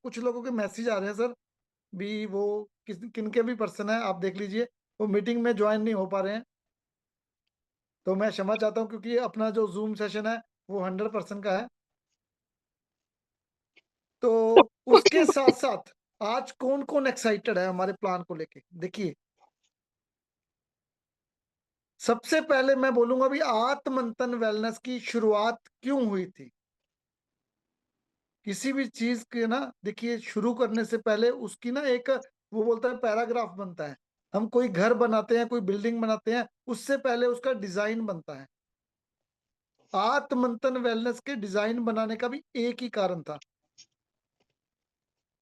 कुछ लोगों के मैसेज आ रहे हैं सर, भी वो किस किनके भी पर्सन है, आप देख लीजिए, वो मीटिंग में ज्वाइन नहीं हो पा रहे हैं। तो मैं क्षमा चाहता हूँ, क्योंकि अपना जो ज़ूम सेशन है वो 100% का है। तो उसके साथ-साथ आज कौन-कौन एक्साइटेड है हमारे प्लान को लेके? देखिए, सबसे पहले मैं बोलूँगा भी आत्ममंथन वेलनेस की शुरुआत क्यों हुई थी? किसी भी चीज़ के ना देखिए शुरू करने से पहले उसकी ना एक वो बोलता है पैराग्राफ बनता है। हम कोई घर बनाते हैं, कोई बिल्डिंग बनाते हैं, उससे पहले उसका डिज़ाइन बनता है। आत्ममंथन वेलनेस के डिज़ाइन बनाने का भी एक ही कारण था।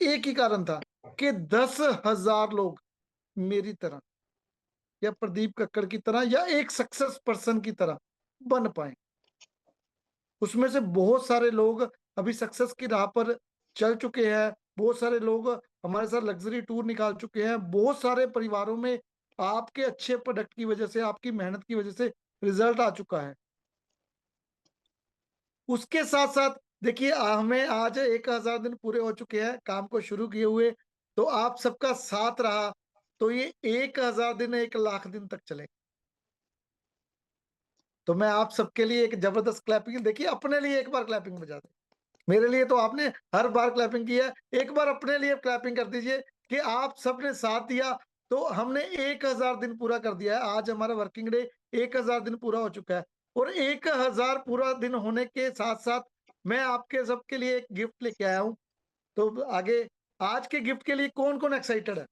एक ही कारण था कि 10,000 लोग मेरी तरह या प्रदीप कक्कड़ की तरह या एक सक्सेस पर्सन की तरह बन पाएँ। उसमें से बहुत सारे लोग अभी सक्सेस की राह पर चल चुके हैं, बहुत सारे लोग हमारे साथ लग्ज़री टूर निकाल चुके हैं, बहुत सारे परिवारों में आपके अच्छे प्रोडक्ट की वज़ह से, आपकी मेहनत की वज़ह से रिज़ल्ट आ चुका है। उसके साथ-साथ देखिए हमें आज 1000 दिन पूरे हो चुके हैं काम को शुरू किए हुए, तो आप सबका साथ रहा, तो ये 1000 दिन 1,00,000 दिन तक चले। तो मैं आप सबके लिए एक ज़बरदस्त क्लैपिंग देखिए अपने लिए एक बार क्लैपिंग बजा दें। मेरे लिए तो आपने हर बार क्लैपिंग की है, एक बार अपने लिए क्लैपिंग कर दीजिए कि आप सबने साथ दिया, तो हमने 1000 दिन पूरा कर दिया है। आज हमारा वर्किंग डे 1000 दिन पूरा हो चुका है और 1000 पूरा दिन होने के साथ-साथ मैं आपके सबके लिए एक गिफ्ट लेके आया हूँ। तो आगे आज के गिफ्ट के लिए कौन-कौन एक्साइटेड है?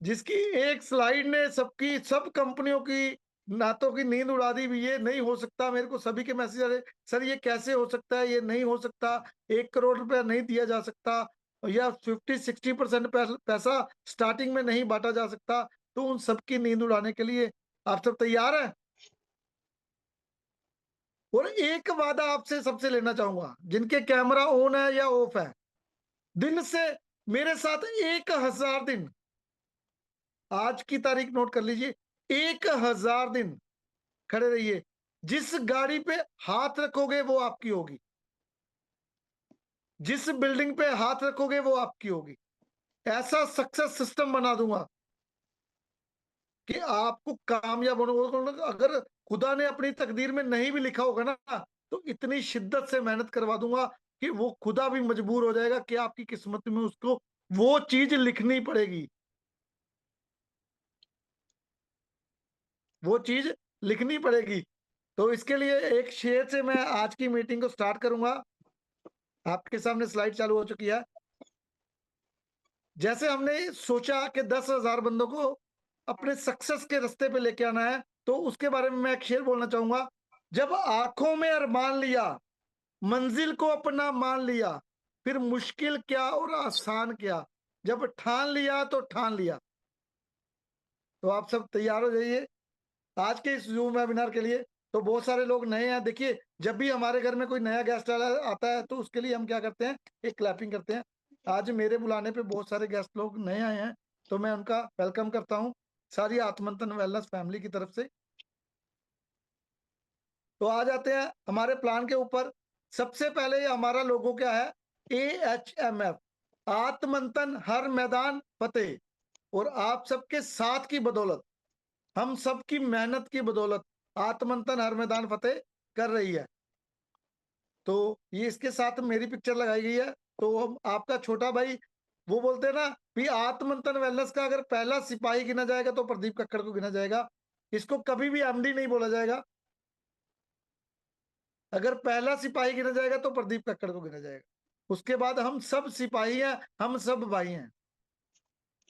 जिसकी एक स्लाइड ने सबकी सब कंपनियों की नातों की नींद उड़ा दी भी, ये नहीं हो सकता, मेरे को सभी के मैसेज आ रहे, सर ये कैसे हो सकता है, ये नहीं हो सकता, 1 करोड़ रुपया नहीं दिया जा सकता या 50-60% पैसा स्टार्टिंग में नहीं बांटा जा सकता। तो उन सबकी नींद उड़ाने के लिए आप सब तैयार हैं? और एक वादा आपसे सबसे लेना चाहूंगा, जिनके कैमरा ऑन है या ऑफ है, दिन से मेरे साथ 1000 दिन, आज की तारीख नोट कर लीजिए, 1000 दिन खड़े रहिए। जिस गाड़ी पे हाथ रखोगे वो आपकी होगी, जिस बिल्डिंग पे हाथ रखोगे वो आपकी होगी। ऐसा सक्सेस सिस्टम बना दूंगा कि आपको कामयाब होने, अगर खुदा ने अपनी तकदीर में नहीं भी लिखा होगा ना, तो इतनी शिद्दत से मेहनत करवा दूंगा कि वो खुदा भी मजबूर हो जाएगा कि आपकी किस्मत में उसको वो चीज लिखनी पड़ेगी, वो चीज लिखनी पड़ेगी। तो इसके लिए एक शेर से मैं आज की मीटिंग को स्टार्ट करूंगा। आपके सामने स्लाइड चालू हो चुकी है। जैसे हमने सोचा कि 10,000 बंदों को अपने सक्सेस के रास्ते पे लेके आना है, तो उसके बारे में मैं एक शेर बोलना चाहूंगा। जब आंखों में अरमान लिया, मंजिल को अपना मान लिया, फिर मुश्किल क्या और आसान क्या, जब ठान लिया तो ठान लिया। तो आप सब तैयार हो जाइए आज के इस जूम वेबिनार के लिए। तो बहुत सारे लोग नए हैं, देखिए जब भी हमारे घर में कोई नया गेस्ट आता है तो उसके लिए हम क्या करते हैं, एक क्लैपिंग करते हैं। आज मेरे बुलाने पे बहुत सारे गेस्ट लोग नए आए हैं, तो मैं उनका वेलकम करता हूँ सारी आत्मंथन वेलनेस फैमिली की तरफ से। तो आ जाते हैं हमारे प्लान के ऊपर। सबसे पहले हमारा लोगो क्या है, AHMF, आत्मंथन हर मैदान फतेह। और आप सबके साथ की बदौलत, हम सबकी मेहनत की बदौलत आत्मंथन हर मैदान फतेह कर रही है। तो ये इसके साथ मेरी पिक्चर लगाई गई है। तो हम आपका छोटा भाई, वो बोलते हैं ना भी आत्मंथन वेलनेस का अगर पहला सिपाही गिना जाएगा तो प्रदीप कक्कड़ को गिना जाएगा। इसको कभी भी MD नहीं बोला जाएगा। अगर पहला सिपाही गिना जाएगा तो प्रदीप कक्कड़ को गिना जाएगा। उसके बाद हम सब सिपाही हैं, हम सब भाई हैं।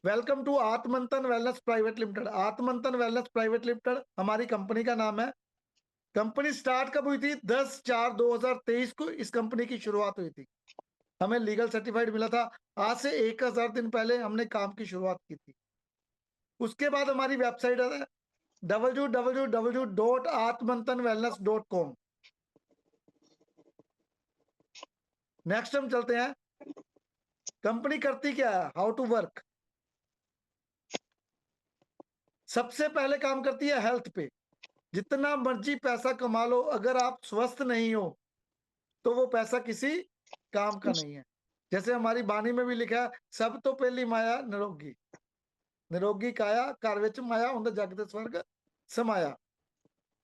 Welcome to Atmanthan wellness private limited. Atmanthan wellness private limited हमारी कंपनी का नाम है। कंपनी स्टार्ट कब हुई थी? 10/4/2023 को इस कंपनी की शुरुआत हुई थी। हमें लीगल सर्टिफाइड मिला था। आज से 1000 दिन पहले हमने काम की शुरुआत की थी। उसके बाद हमारी वेबसाइट है www.atmantanwellness.com। नेक्स्ट हम चलते हैं, कंपनी करती क्या है, हाउ टू वर्क। सबसे पहले काम करती है हेल्थ पे। जितना मर्जी पैसा कमा लो, अगर आप स्वस्थ नहीं हो तो वो पैसा किसी काम का नहीं है। जैसे हमारी बानी में भी लिखा है, सब तो पहली माया निरोगी, निरोगी काया कारवेच माया उन जगत स्वर्ग समाया।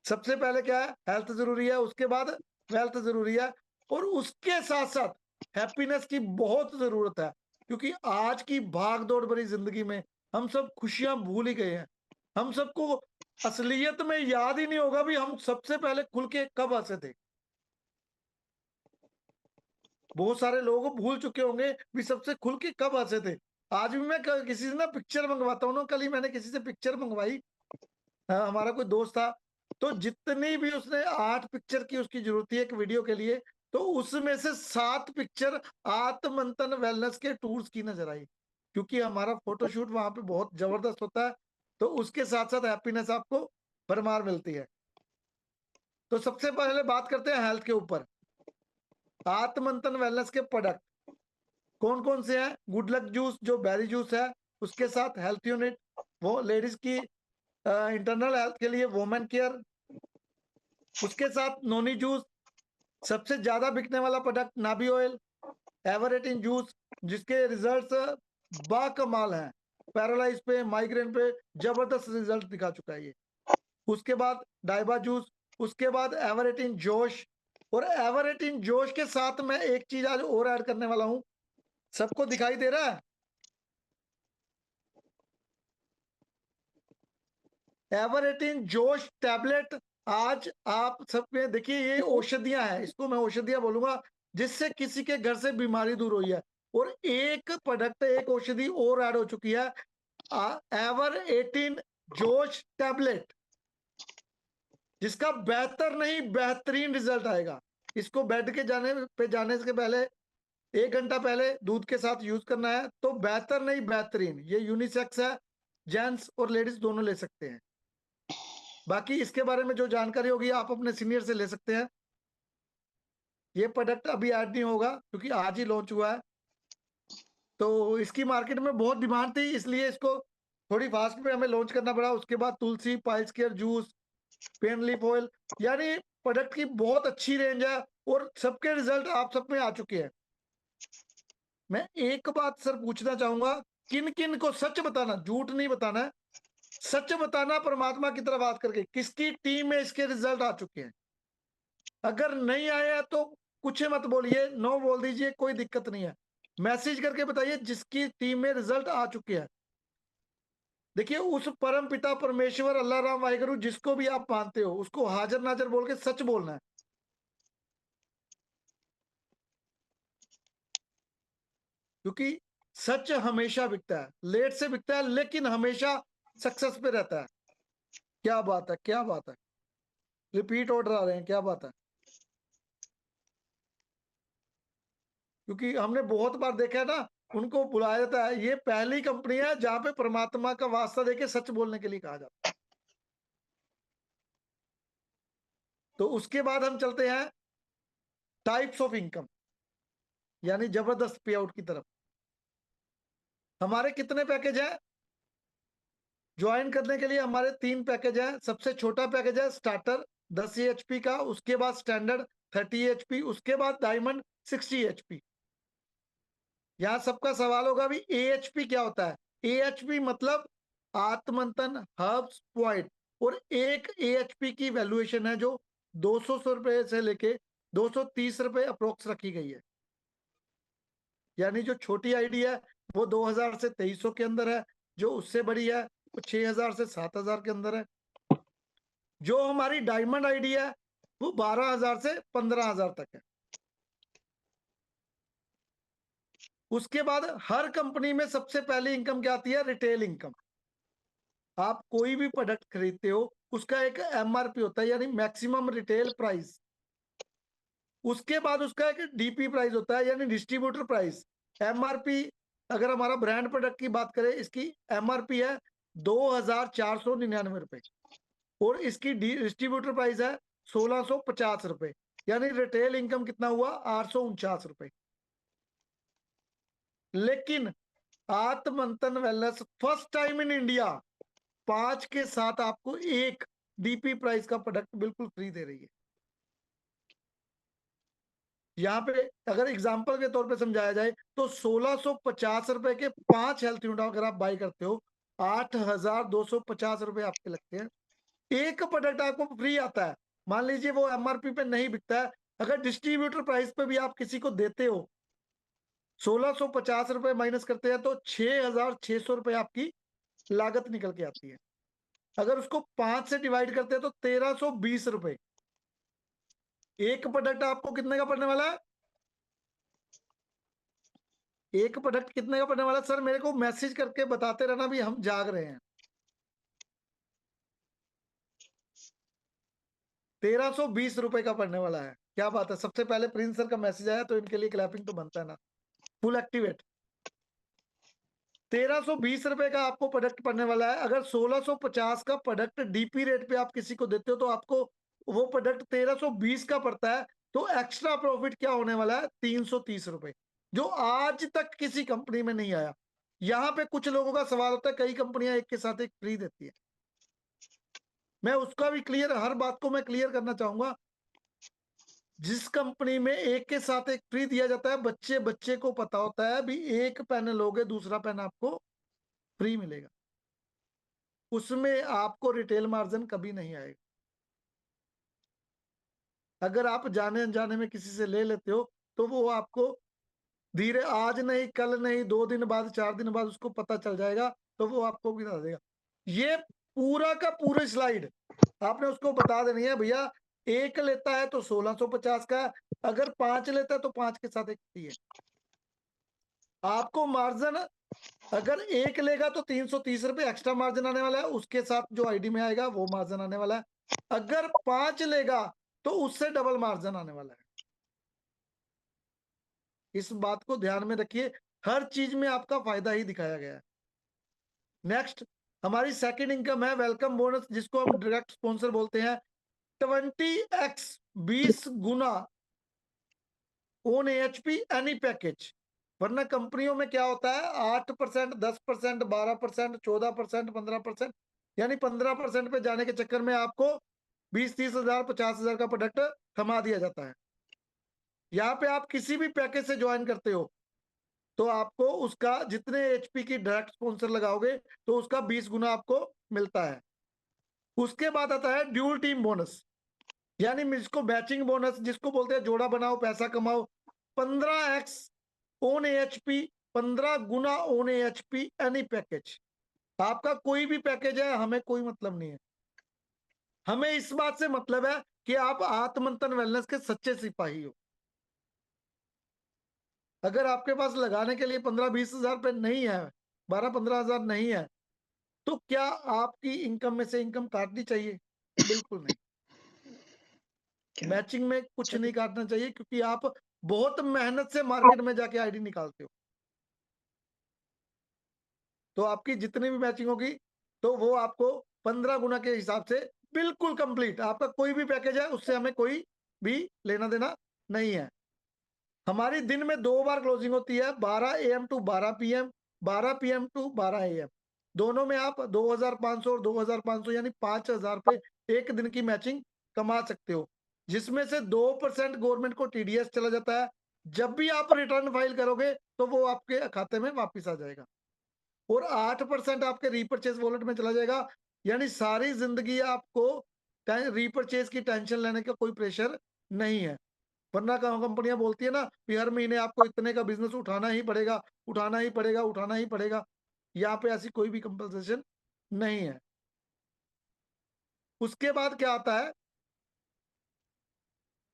सबसे पहले क्या है, हेल्थ जरूरी है, उसके बाद वेल्थ जरूरी है, और उसके साथ साथ हैप्पीनेस की बहुत जरूरत है, क्योंकि आज की भाग दौड़ भरी जिंदगी में हम सब खुशियां भूल ही गए हैं। हम सबको असलियत में याद ही नहीं होगा भी हम सबसे पहले खुल के कब हंसे थे। बहुत सारे लोग भूल चुके होंगे भी सबसे खुल के कब हंसे थे। आज भी मैं किसी से ना पिक्चर मंगवाता हूँ ना, कल ही मैंने किसी से पिक्चर मंगवाई, हमारा कोई दोस्त था, तो जितनी भी उसने 8 पिक्चर की उसकी जरूरत थी एक वीडियो के लिए, तो उसमें से 7 पिक्चर आत्मंथन वेलनेस के टूर्स की नजर आई, क्योंकि हमारा फोटोशूट वहां पे बहुत जबरदस्त होता है, तो उसके साथ साथ हैप्पीनेस आपको भरमार मिलती है। तो सबसे पहले बात करते हैं हेल्थ के ऊपर। आत्मंथन वेलनेस के प्रोडक्ट कौन कौन से हैं? गुड लक जूस जो बेरी जूस है, उसके साथ हेल्थ यूनिट वो लेडीज की इंटरनल हेल्थ के लिए वोमेन केयर, उसके साथ नोनी जूस, सबसे ज्यादा बिकने वाला प्रोडक्ट नाबी ऑयल, एवरेटिन जूस जिसके रिजल्ट्स बाकमाल हैं, पैरालाइज पे माइग्रेन पे जबरदस्त रिजल्ट दिखा चुका है ये। उसके बाद डाइबा जूस, उसके बाद एवरेटिन जोश, और एवरेटिन जोश के साथ मैं एक चीज आज और ऐड करने वाला हूं, सबको दिखाई दे रहा है? एवरेटिन जोश टैबलेट। आज आप सब में देखिए ये औषधियां हैं, इसको मैं औषधियां बोलूंगा, जिससे किसी के घर से बीमारी दूर हुई है। और एक प्रोडक्ट एक औषधि और ऐड हो चुकी है, एवर 18 जोश टैबलेट, जिसका बेहतर नहीं बेहतरीन रिजल्ट आएगा। इसको बेड के जाने से पहले 1 घंटा पहले दूध के साथ यूज करना है, तो बेहतर नहीं बेहतरीन, ये यूनिसेक्स है, जेंट्स और लेडीज दोनों ले सकते हैं। बाकी इसके बारे में जो जानकारी होगी आप अपने सीनियर से ले सकते हैं। ये प्रोडक्ट अभी ऐड नहीं होगा क्योंकि आज ही लॉन्च हुआ है, तो इसकी मार्केट में बहुत डिमांड थी, इसलिए इसको थोड़ी फास्ट में हमें लॉन्च करना पड़ा। उसके बाद Tulsi, piles care juice, pain leaf oil, यानी प्रोडक्ट की बहुत अच्छी रेंज है, और सबके रिजल्ट आप सब में आ चुके हैं। मैं एक बात सर पूछना चाहूंगा, किन किन को सच बताना, झूठ नहीं बताना है, सच बताना परमात्मा की तरफ बात करके, किसकी टीम में इसके रिजल्ट आ चुके हैं? अगर नहीं आया तो कुछ मत बोलिए, नो बोल दीजिए, कोई दिक्कत नहीं है, मैसेज करके बताइए जिसकी टीम में रिजल्ट आ चुके हैं। देखिए उस परम पिता परमेश्वर अल्लाह राम वाहिगुरु जिसको भी आप मानते हो, उसको हाजिर नाजिर बोल के सच बोलना है, क्योंकि सच हमेशा बिकता है, लेट से बिकता है लेकिन हमेशा सक्सेस पे रहता है। क्या बात है, क्या बात है, रिपीट ऑर्डर आ रहे हैं, क्या बात है। क्योंकि हमने बहुत बार देखा है ना, उनको बुलाया जाता है, ये पहली कंपनी है जहां पे परमात्मा का वास्ता देके सच बोलने के लिए कहा जाता है। तो उसके बाद हम चलते हैं टाइप्स ऑफ इनकम, यानी जबरदस्त पे आउट की तरफ। हमारे कितने पैकेज हैं? ज्वाइन करने के लिए हमारे 3 पैकेज हैं। सबसे छोटा पैकेज है स्टार्टर 10 एचपी का, उसके बाद स्टैंडर्ड 30 एचपी, उसके बाद डायमंड 60 एचपी। यहां सबका सवाल होगा भी एएचपी क्या होता है? एएचपी मतलब आत्मंथन हर्ब्स पॉइंट, और एक एएचपी की वैल्यूएशन है जो 200 रुपए से लेके 230 रुपए अप्रोक्स रखी गई है। यानी जो छोटी आईडी है वो 2000 से 2300 के अंदर है, जो उससे बड़ी है वो 6000 से 7000 के अंदर है, जो हमारी डायमंड आईडी है वो 12000 से 15000 तक है। उसके बाद हर कंपनी में सबसे पहली इनकम क्या आती है? Retail income. आप कोई भी प्रोडक्ट खरीदते हो उसका एक एमआरपी होता है, यानी मैक्सिमम रिटेल प्राइस। उसके बाद उसका एक डीपी प्राइस होता है, यानी डिस्ट्रीब्यूटर प्राइस। एमआरपी, अगर हमारा ब्रांड प्रोडक्ट की बात करें, इसकी एमआरपी है 2499 रुपए, और इसकी डिस्ट्रीब्यूटर प्राइस है 1650 रुपए, यानी रिटेल इनकम कितना हुआ? 849 रुपए। लेकिन Atmanthan wellness first time in India 5 के साथ आपको एक डीपी प्राइस का प्रोडक्ट बिल्कुल फ्री दे रही है। यहाँ पे अगर एग्जाम्पल के तौर पे समझाया जाए तो 1650 रुपए के 5 हेल्थ यूनिट अगर आप बाई करते हो, 8250 रुपए आपके लगते हैं। एक प्रोडक्ट आपको फ्री आता है, मान लीजिए वो एमआरपी पे नहीं बिकता है, अगर डिस्ट्रीब्यूटर प्राइस पे भी आप किसी को देते हो, 1650 रुपए माइनस करते हैं तो 6600 रुपए आपकी लागत निकल के आती है। अगर उसको 5 से डिवाइड करते हैं तो 1320 रुपए। एक प्रोडक्ट आपको कितने का पड़ने वाला है? एक प्रोडक्ट कितने का पड़ने वाला है? सर मेरे को मैसेज करके बताते रहना भी, हम जाग रहे हैं। 1320 रुपए का पड़ने वाला है। क्या बात है, सबसे पहले प्रिंस सर का मैसेज आया तो इनके लिए क्लैपिंग तो बनता है ना। Full activate. 1320 रुपए का आपको प्रोडक्ट पड़ने वाला है। अगर 1650 का प्रोडक्ट डीपी रेट पे आप किसी को देते हो तो आपको वो प्रोडक्ट 1320 का पड़ता है। तो एक्स्ट्रा प्रॉफिट क्या होने वाला है? 330 रुपए, जो आज तक किसी कंपनी में नहीं आया। यहां पे कुछ लोगों का सवाल होता है, कई कंपनियां एक के साथ एक फ्री देती है। मैं उसका भी क्लियर, हर बात को मैं क्लियर करना चाहूंगा। जिस कंपनी में एक के साथ एक फ्री दिया जाता है, बच्चे बच्चे को पता होता है भी एक पेन लोगे दूसरा पेन आपको फ्री मिलेगा, उसमें आपको रिटेल मार्जिन कभी नहीं आएगा। अगर आप जाने अनजाने में किसी से ले लेते हो तो वो आपको धीरे, आज नहीं कल नहीं 2 दिन बाद 4 दिन बाद उसको पता चल जाएगा, तो वो आपको गिरा देगा। ये पूरा का पूरा स्लाइड आपने उसको बता देनी है, भैया एक लेता है तो 1650 का, अगर 5 लेता है तो 5 के साथ एक फ्री है। आपको मार्जिन अगर एक लेगा तो 330 रुपए एक्स्ट्रा मार्जिन आने वाला है, उसके साथ जो आईडी में आएगा वो मार्जिन आने वाला है। अगर 5 लेगा तो उससे डबल मार्जिन आने वाला है। इस बात को ध्यान में रखिए, हर चीज में आपका फायदा ही दिखाया गया है। नेक्स्ट हमारी सेकंड इनकम है वेलकम बोनस, जिसको हम डायरेक्ट स्पॉन्सर बोलते हैं। 20x 20 गुना ओन एएचपी एनी पैकेज। वरना कंपनियों में क्या होता है, 8%, 10%, 12%, 14%, 15%, यानी 15% पे जाने के चक्कर में आपको 20-30 हजार 50 हजार का प्रोडक्ट थमा दिया जाता है। यहाँ पे आप किसी भी पैकेज से ज्वाइन करते हो तो आपको उसका जितने एचपी की डायरेक्ट स्पॉन्सर लगाओगे तो उसका 20 गुना आपको मिलता है। उसके बाद आता है ड्यूल टीम बोनस, यानी जिसको मैचिंग बोनस, जिसको बोलते हैं जोड़ा बनाओ पैसा कमाओ। 15x ओन एएचपी, 15 गुना ओन एएचपी एनी पैकेज। आपका कोई भी पैकेज है, हमें कोई मतलब नहीं है। हमें इस बात से मतलब है कि आप आत्मंथन वेलनेस के सच्चे सिपाही हो। अगर आपके पास लगाने के लिए 15-20 हजार रुपए नहीं है, 12-15 हजार नहीं है, तो क्या आपकी इनकम में से इनकम काटनी चाहिए? बिल्कुल नहीं। मैचिंग में कुछ नहीं काटना चाहिए, क्योंकि आप बहुत मेहनत से मार्केट में जाके आईडी निकालते हो। तो आपकी जितनी भी मैचिंग होगी तो वो आपको 15 गुना के हिसाब से बिल्कुल कंप्लीट, आपका कोई भी पैकेज है उससे हमें कोई भी लेना देना नहीं है। हमारी दिन में 2 बार क्लोजिंग होती है, 12 AM to 12 PM, 12 PM to 12 AM। दोनों में आप 2500 और 2500 यानी 5000 पे एक दिन की मैचिंग कमा सकते हो, जिसमें से 2% गवर्नमेंट को टीडीएस चला जाता है। जब भी आप रिटर्न फाइल करोगे तो वो आपके खाते में वापस आ जाएगा, और 8% आपके रीपरचेज वॉलेट में चला जाएगा। यानी सारी जिंदगी आपको रीपरचेज की टेंशन लेने का कोई प्रेशर नहीं है। वरना कंपनियां बोलती है ना कि हर महीने आपको इतने का बिजनेस उठाना ही पड़ेगा, उठाना ही पड़ेगा, उठाना ही पड़ेगा। यहाँ पे ऐसी कोई भी कंपनसेशन नहीं है। उसके बाद क्या आता है,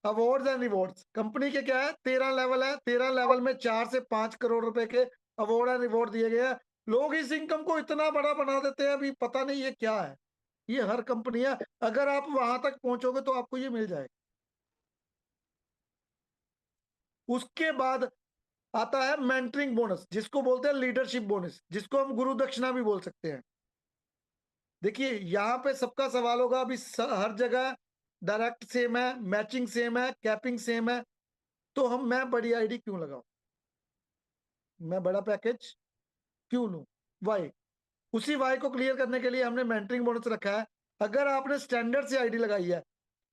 अवार्ड्स एंड रिवॉर्ड्स। कंपनी के क्या है, 13 लेवल है। 13 लेवल में 4 से 5 करोड़ रुपए के अवार्ड एंड रिवॉर्ड दिए गए हैं। लोग इस इनकम को इतना बड़ा बना देते हैं, अभी पता नहीं ये क्या है। ये हर कंपनी है, अगर आप वहां तक पहुंचोगे तो आपको ये मिल जाएगा। उसके बाद आता है मेंटरिंग बोनस, जिसको बोलते हैं लीडरशिप बोनस, जिसको हम गुरु दक्षिणा भी बोल सकते हैं। देखिए यहाँ पे सबका सवाल होगा, अभी हर जगह डायरेक्ट सेम है, मैचिंग सेम है, कैपिंग सेम है, तो मैं बड़ी आईडी क्यों लगाऊं, मैं बड़ा पैकेज क्यों लूं? वाई? उसी वाई को क्लियर करने के लिए हमने मेंटरिंग बोनस रखा है। अगर आपने स्टैंडर्ड से आईडी लगाई है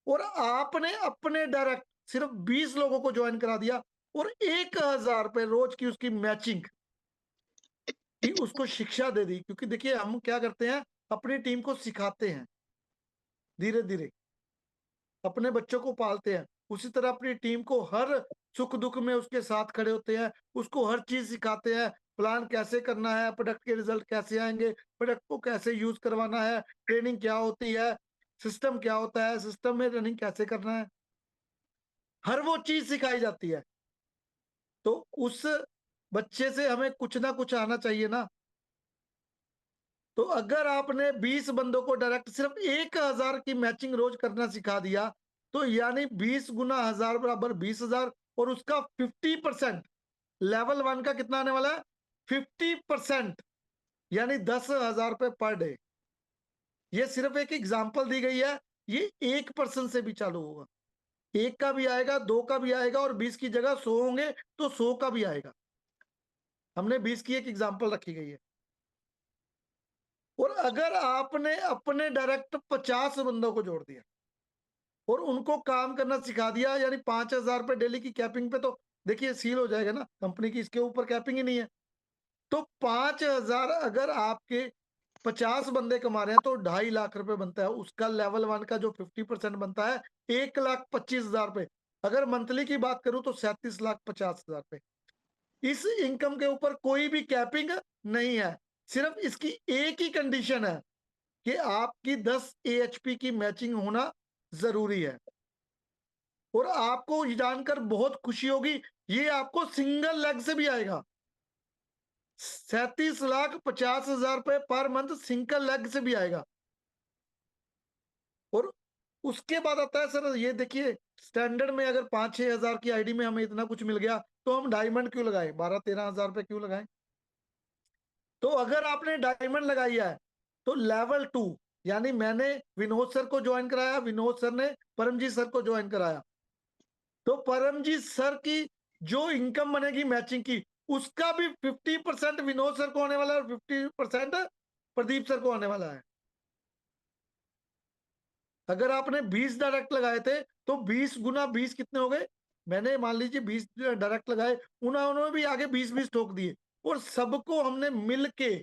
और आपने अपने डायरेक्ट सिर्फ 20 लोगों को ज्वाइन करा दिया और 1000 रुपए रोज की उसकी मैचिंग की उसको शिक्षा दे दी। क्योंकि देखिए हम क्या करते हैं, अपनी टीम को सिखाते हैं, धीरे धीरे अपने बच्चों को पालते हैं, उसी तरह अपनी टीम को हर सुख दुख में उसके साथ खड़े होते हैं, उसको हर चीज सिखाते हैं, प्लान कैसे करना है, प्रोडक्ट के रिजल्ट कैसे आएंगे, प्रोडक्ट को कैसे यूज करवाना है, ट्रेनिंग क्या होती है, सिस्टम क्या होता है, सिस्टम में रनिंग कैसे करना है, हर वो चीज सिखाई जाती है। तो उस बच्चे से हमें कुछ ना कुछ आना चाहिए ना। तो अगर आपने 20 बंदों को डायरेक्ट सिर्फ 1000 की मैचिंग रोज करना सिखा दिया, तो यानी 20 गुना 1000 बराबर 20,000, और उसका 50% लेवल 1 का कितना आने वाला है, 50%, यानी 10,000 रुपए पर डे। ये सिर्फ एक एग्जाम्पल दी गई है, ये एक पर्सन से भी चालू होगा, एक का भी आएगा, दो का भी आएगा, और 20 की जगह 100 होंगे तो 100 का भी आएगा। हमने 20 की एक एग्जाम्पल रखी गई है। और अगर आपने अपने डायरेक्ट 50 बंदों को जोड़ दिया और उनको काम करना सिखा दिया, यानी 5,000 रुपए डेली की कैपिंग पे, तो देखिए सील हो जाएगा ना कंपनी की, इसके ऊपर कैपिंग ही नहीं है। तो 5,000 अगर आपके 50 बंदे कमा रहे हैं तो 2.5 लाख रुपए बनता है, उसका लेवल 1 का जो 50% बनता है 1,25,000 रुपए। अगर मंथली की बात करूं तो 37,50,000 रुपए। इस इनकम के ऊपर कोई भी कैपिंग नहीं है, सिर्फ इसकी एक ही कंडीशन है कि आपकी 10 AHP की मैचिंग होना जरूरी है। और आपको ये जानकर बहुत खुशी होगी, ये आपको सिंगल लेग से भी आएगा। 37,50,000 रुपए पर मंथ सिंगल लेग से भी आएगा। और उसके बाद आता है सर, ये देखिए स्टैंडर्ड में अगर 5-6 हजार की आईडी में हमें इतना कुछ मिल गया, तो हम डायमंड क्यों लगाए, 12-13 हजार रुपए क्यों लगाएं। तो अगर आपने डायमंड लगाई है तो लेवल 2, यानी मैंने विनोद सर को ज्वाइन कराया, विनोद सर ने परमजीत सर को ज्वाइन कराया, तो परमजीत सर की जो इनकम बनेगी मैचिंग की, उसका भी 50% विनोद सर को आने वाला है और 50% प्रदीप सर को आने वाला है। अगर आपने 20 डायरेक्ट लगाए थे तो 20 गुना 20 कितने हो गए, मैंने मान लीजिए 20 डायरेक्ट लगाए, उन्होंने भी आगे 20-20 ठोक दिए, और सबको हमने मिल के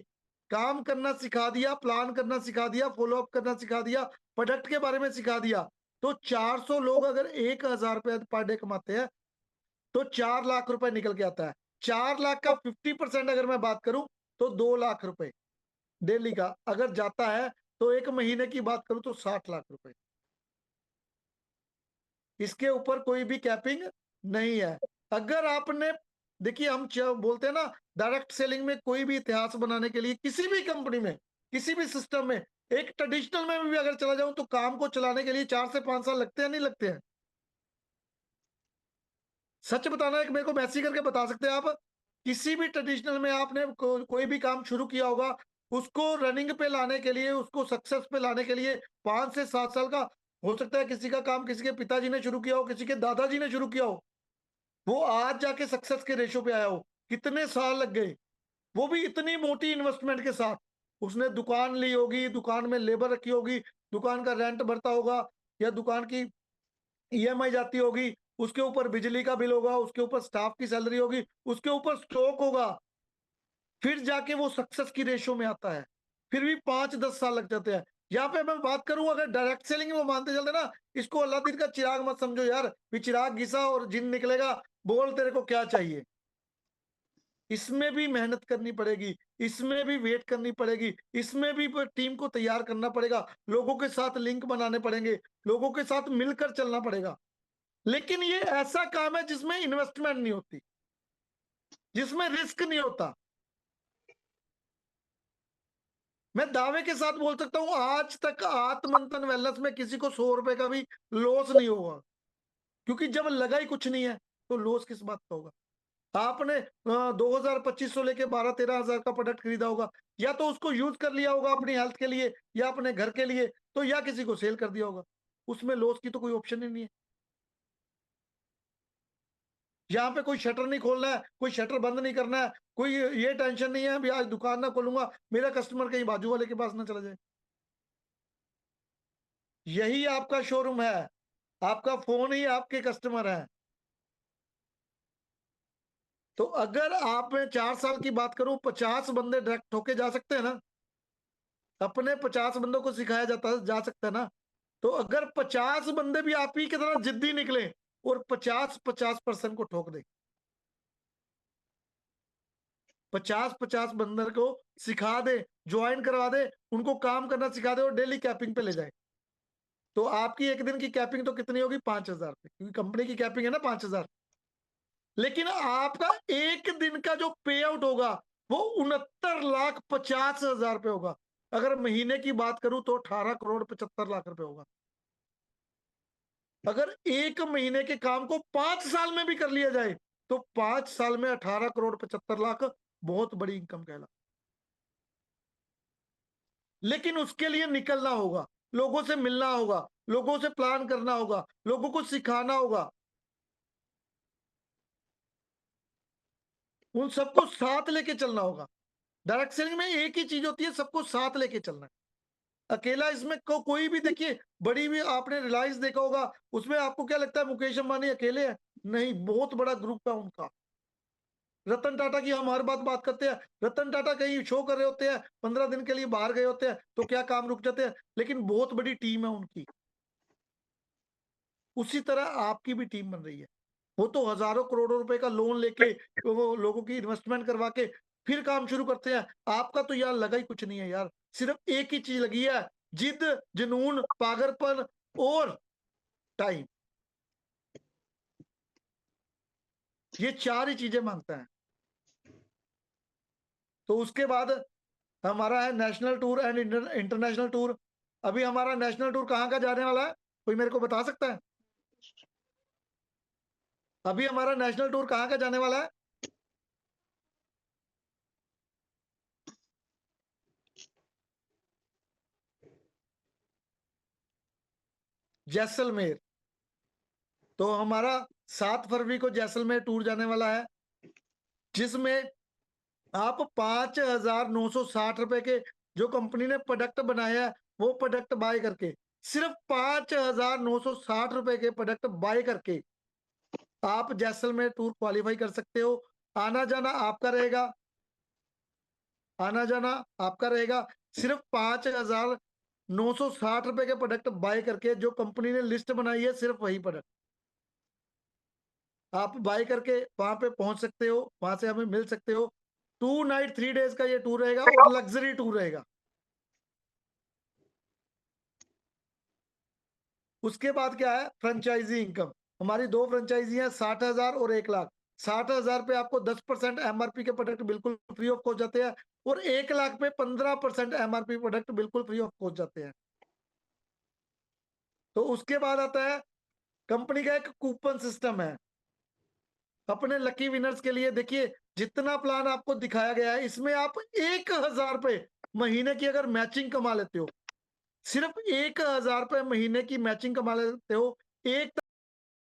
काम करना सिखा दिया, प्लान करना सिखा दिया, फॉलो अप करना सिखा दिया, प्रोडक्ट के बारे में सिखा दिया। तो 400 लोग अगर 1,000 रुपए पर डे कमाते हैं तो 4 लाख रुपए निकल के आता है। 4 लाख का 50% अगर मैं बात करूं तो 2 लाख रुपए डेली का अगर जाता है, तो एक महीने की बात करूं तो 60 लाख रुपए। इसके ऊपर कोई भी कैपिंग नहीं है। अगर आपने, देखिए हम बोलते हैं ना, डायरेक्ट सेलिंग में कोई भी इतिहास बनाने के लिए किसी भी कंपनी में, किसी भी सिस्टम में, एक ट्रेडिशनल में भी अगर चला जाऊं तो काम को चलाने के लिए 4 से 5 साल लगते हैं, नहीं लगते हैं। सच बताना है कि मेरे को मैसेज करके बता सकते हैं आप, किसी भी ट्रेडिशनल में आपने कोई भी काम शुरू किया होगा, उसको रनिंग पे लाने के लिए, उसको सक्सेस पे लाने के लिए 5 से 7 साल का हो सकता है। किसी का काम किसी के पिताजी ने शुरू किया हो, किसी के दादाजी ने शुरू किया हो, वो आज जाके सक्सेस के रेशो पे आया हो, कितने साल लग गए, वो भी इतनी मोटी इन्वेस्टमेंट के साथ। उसने दुकान ली होगी, दुकान में लेबर रखी होगी, दुकान का रेंट भरता होगा, या दुकान की ईएमआई जाती होगी, उसके ऊपर बिजली का बिल होगा, उसके ऊपर स्टाफ की सैलरी होगी, उसके ऊपर स्टॉक होगा, फिर जाके वो सक्सेस की रेशो में आता है। फिर भी 5-10 साल लग जाते हैं। यहाँ पे मैं बात करूं, अगर डायरेक्ट सेलिंग वो मानते चलते ना, इसको अल्लाह दिन का चिराग मत समझो यार, भी चिराग घिसा और जिन निकलेगा, बोल तेरे को क्या चाहिए। इसमें भी मेहनत करनी पड़ेगी, इसमें भी वेट करनी पड़ेगी, इसमें भी टीम को तैयार करना पड़ेगा, लोगों के साथ लिंक बनाने पड़ेंगे, लोगों के साथ मिलकर चलना पड़ेगा। लेकिन ये ऐसा काम है जिसमें इन्वेस्टमेंट नहीं होती, जिसमें रिस्क नहीं होता। मैं दावे के साथ बोल सकता हूं, आज तक आत्मंथन वेलनेस में किसी को 100 रुपए का भी लॉस नहीं हुआ, क्योंकि जब लगा ही कुछ नहीं है तो लॉस किस बात का होगा। आपने 2,000-2,500 लेके 12-13 हजार का प्रोडक्ट खरीदा होगा, या तो उसको यूज कर लिया होगा अपनी हेल्थ के लिए या अपने घर के लिए, तो या किसी को सेल कर दिया होगा, उसमें लॉस की तो कोई ऑप्शन ही नहीं है। यहाँ पे कोई शटर नहीं खोलना है, कोई शटर बंद नहीं करना है, कोई ये टेंशन नहीं है भी आज दुकान ना खोलूंगा, मेरा कस्टमर कहीं बाजू वाले के पास ना चला जाए। यही आपका शोरूम है। आपका फ़ोन ही आपके कस्टमर हैं। तो अगर आप मैं 4 साल की बात करूँ, 50 बंदे डायरेक्ट होके जा सकते हैं ना? अपने 50 बंदों को सिखाया जा सकता है ना? तो अगर 50 बंदे भी आप ही की तरह जिद्दी निकले और 50-50% को ठोक दें। 50-50 बंदर को सिखा दे, जॉइन करवा दे, उनको काम करना सिखा दे और डेली कैपिंग पे ले जाए। तो आपकी 1 दिन की कैपिंग तो कितनी होगी? 5,000 रुपए, क्योंकि कंपनी की कैपिंग है ना 5,000। लेकिन आपका 1 दिन का जो पे आउट होगा, वो 69,50,000 रुपए होगा। अगर महीने की बात करूँ तो 18 करोड़ 75 लाख रुपए होगा। अगर 1 महीने के काम को 5 साल में भी कर लिया जाए, तो 5 साल में 18 करोड़ 75 लाख बहुत बड़ी इनकम कहला। लेकिन उसके लिए निकलना होगा, लोगों से मिलना होगा, लोगों से प्लान करना होगा, लोगों को सिखाना होगा। उन सबको साथ लेके चलना होगा। डायरेक्ट सेलिंग में एक ही चीज़ होती है, सबको साथ लेके चलना है। अकेला इसमें कोई भी देखिए, बड़ी भी आपने रिलायंस देखा होगा, उसमें आपको क्या लगता है मुकेश अंबानी अकेले हैं? नहीं, बहुत बड़ा ग्रुप है उनका। रतन टाटा की हम हर बात करते हैं, रतन टाटा कहीं शो कर रहे होते हैं, 15 दिन के लिए बाहर गए होते हैं, तो क्या काम रुक जाते हैं, लेकिन बहुत बड़ी टीम है उनकी। उसी तरह आपकी भी टीम बन रही है। वो तो हज़ारों करोड़ों रुपए का लोन लेके, वो लोगों की इन्वेस्टमेंट करवा के फिर काम शुरू करते हैं। आपका तो यार लगा ही कुछ नहीं है यार, सिर्फ़ एक ही चीज़ लगी है, जिद, जुनून, पागलपन और टाइम। ये 4 ही चीज़ें माँगता है। तो उसके बाद हमारा है national tour and international tour. अभी हमारा नेशनल टूर कहाँ का जाने वाला है? कोई मेरे को बता सकता है? अभी हमारा नेशनल टूर कहाँ का जाने वाला है? जैसलमेर। तो हमारा 7 फरवरी को जैसलमेर टूर जाने वाला है, जिसमें आप 5,960 रुपए के जो कंपनी ने प्रोडक्ट बनाया है, वो प्रोडक्ट बाय करके, सिर्फ 5,960 रुपए के प्रोडक्ट बाय करके आप जैसलमेर टूर क्वालीफाई कर सकते हो। आना जाना आपका रहेगा, आना जाना आपका रहेगा। सिर्फ 5,960 रुपए के प्रोडक्ट बाय करके जो कंपनी ने लिस्ट बनाई है, सिर्फ वही प्रोडक्ट आप बाय करके वहां पे पहुंच सकते हो, वहां से हमें मिल सकते हो। 2 नाइट 3 डेज का ये टूर रहेगा और लग्जरी टूर रहेगा। उसके बाद क्या है? Franchise income. हमारी 2 फ्रेंचाइजी हैं, 60,000 और 1,00,000। 60,000 पे आपको 10% एमआरपी के प्रोडक्ट बिल्कुल फ्री ऑफ कॉस्ट जाते हैं और 1,00,000 पे 15% एमआरपी प्रोडक्ट बिल्कुल फ्री ऑफ कॉस्ट जाते हैं। तो उसके बाद आता है, कंपनी का एक कूपन सिस्टम है। अपने लकी विनर्स के लिए देखिए, जितना प्लान आपको दिखाया गया है, इसमें आप 1,000 रुपए महीने की अगर मैचिंग कमा लेते हो, सिर्फ 1,000 रुपए महीने की मैचिंग कमा लेते हो, एक